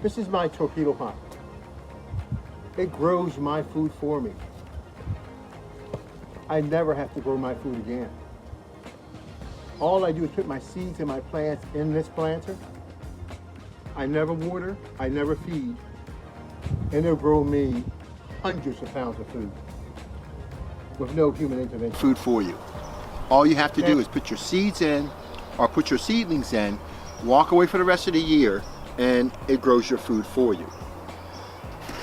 This is my Torpedopot. It grows my food for me. I never have to grow my food again. All I do is put my seeds and my plants in this planter. I never water, I never feed, and it'll grow me hundreds of pounds of food with no human intervention. Food for you. All you have to do is put your seeds in or put your seedlings in, walk away for the rest of the year, and it grows your food for you.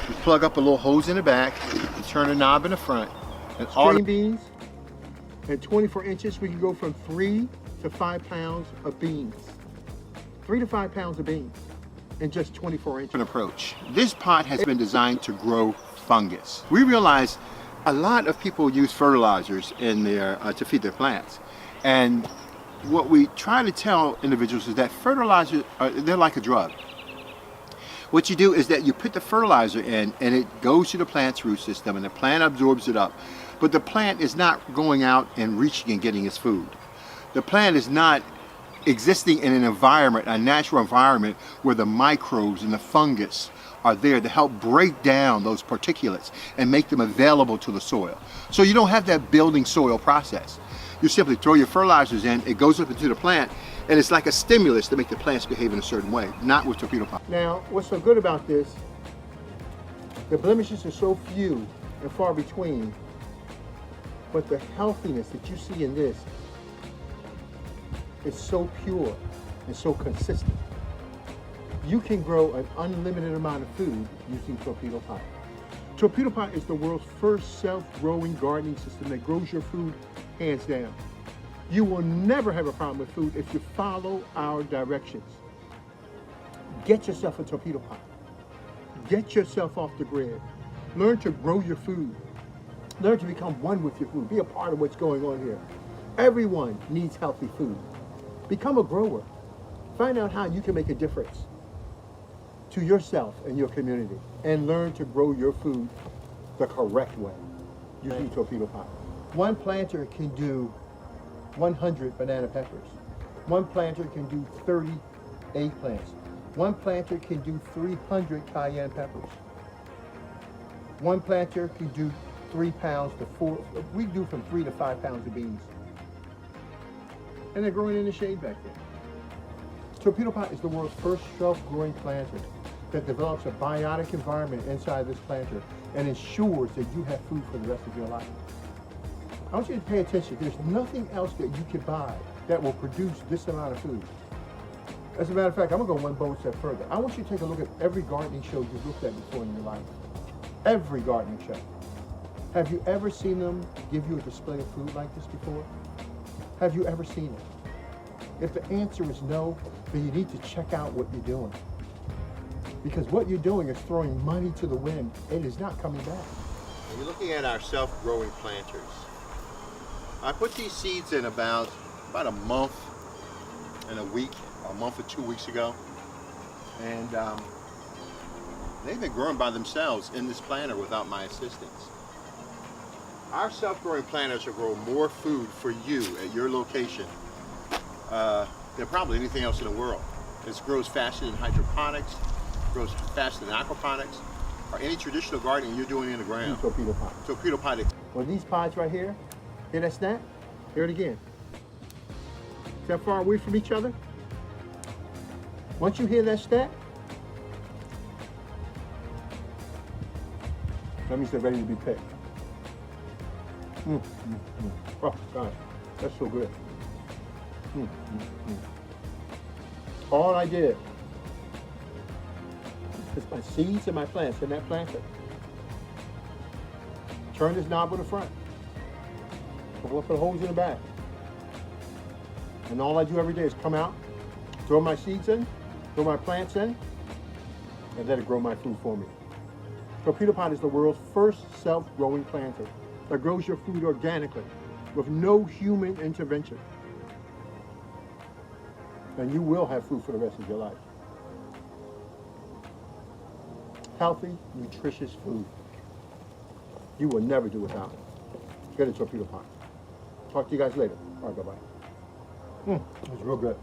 You plug up a little hose in the back, you turn a knob in the front, and all string beans, at 24 inches, we can go from 3 to 5 pounds of beans. 3 to 5 pounds of beans in just 24 inches. An approach. This pot has been designed to grow fungus. We realize a lot of people use fertilizers in their to feed their plants, and what we try to tell individuals is that fertilizers they're like a drug. What you do is that you put the fertilizer in and it goes to the plant's root system and the plant absorbs it up, but the plant is not going out and reaching and getting its food. The plant is not existing in an environment, a natural environment, where the microbes and the fungus are there to help break down those particulates and make them available to the soil. So you don't have that building soil process. You simply throw your fertilizers in, it goes up into the plant, and it's like a stimulus to make the plants behave in a certain way, not with Torpedopot. Now, what's so good about this, the blemishes are so few and far between, but the healthiness that you see in this is so pure and so consistent. You can grow an unlimited amount of food using Torpedopot. Torpedopot is the world's first self-growing gardening system that grows your food hands down. You will never have a problem with food if you follow our directions. Get yourself a Torpedopot. Get yourself off the grid. Learn to grow your food. Learn to become one with your food. Be a part of what's going on here. Everyone needs healthy food. Become a grower. Find out how you can make a difference to yourself and your community, and learn to grow your food the correct way using Torpedopot. One planter can do 100 banana peppers. One planter can do 30 eggplants. One planter can do 300 cayenne peppers. One planter can do 3 pounds to 4, we do from 3 to 5 pounds of beans. And they're growing in the shade back there. Torpedopot is the world's first self-growing planter that develops a biotic environment inside this planter and ensures that you have food for the rest of your life. I want you to pay attention. There's nothing else that you can buy that will produce this amount of food. As a matter of fact, I'm gonna go one bold step further. I want you to take a look at every gardening show you've looked at before in your life. Every gardening show. Have you ever seen them give you a display of food like this before? Have you ever seen it? If the answer is no, then you need to check out what you're doing. Because what you're doing is throwing money to the wind. It is not coming back. We're looking at our self-growing planters. I put these seeds in about a month and a week, a month or 2 weeks ago. And they've been growing by themselves in this planter without my assistance. Our self-growing planters will grow more food for you at your location than probably anything else in the world. It grows faster than hydroponics, grows faster than aquaponics, or any traditional gardening you're doing in the ground. Torpedopot. Torpedopot. Well, these pods right here, hear that snap? Hear it again. Is that far away from each other? Once you hear that snap, that means they're ready to be picked. Oh, gosh, that's so good. All I did is my seeds and my plants in that planter. Turn this knob on the front. Put the holes in the back. And all I do every day is come out, throw my seeds in, throw my plants in, and let it grow my food for me. Torpedopot is the world's first self-growing planter that grows your food organically with no human intervention. And you will have food for the rest of your life. Healthy, nutritious food. You will never do without it. Get a Torpedopot. Talk to you guys later. All right, bye-bye. It's real good.